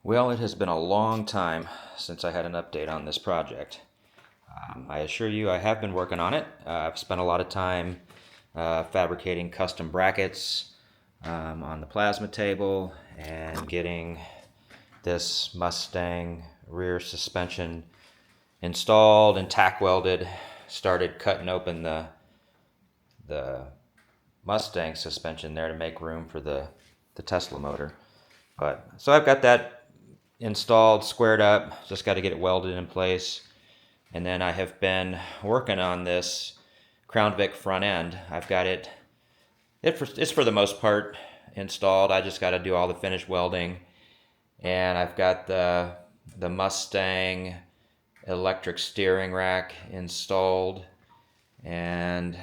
Well, it has been a long time since I had an update on this project. I assure you I have been working on it. I've spent a lot of time fabricating custom brackets on the plasma table and getting this Mustang rear suspension installed and tack welded. Started cutting open the Mustang suspension there to make room for the Tesla motor. But so I've got that installed, squared up, just got to get it welded in place. And then I have been working on this Crown Vic front end. I've got it's for the most part installed. I just got to do all the finish welding. And I've got the Mustang electric steering rack installed, and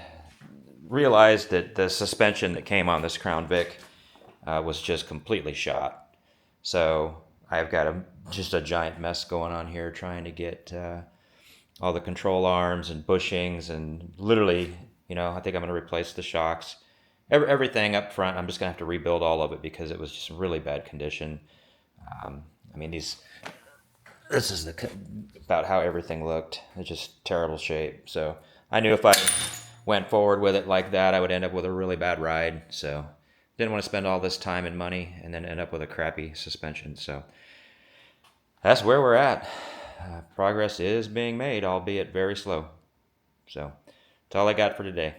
realized that the suspension that came on this Crown Vic was just completely shot. So I've got just a giant mess going on here trying to get all the control arms and bushings, and literally, I think I'm going to replace the shocks. Everything up front, I'm just going to have to rebuild all of it because it was just really bad condition. I mean, this is about how everything looked. It's just terrible shape. So I knew if I went forward with it like that, I would end up with a really bad ride. So didn't want to spend all this time and money and then end up with a crappy suspension. So that's where we're at. Progress is being made, albeit very slow. So that's all I got for today.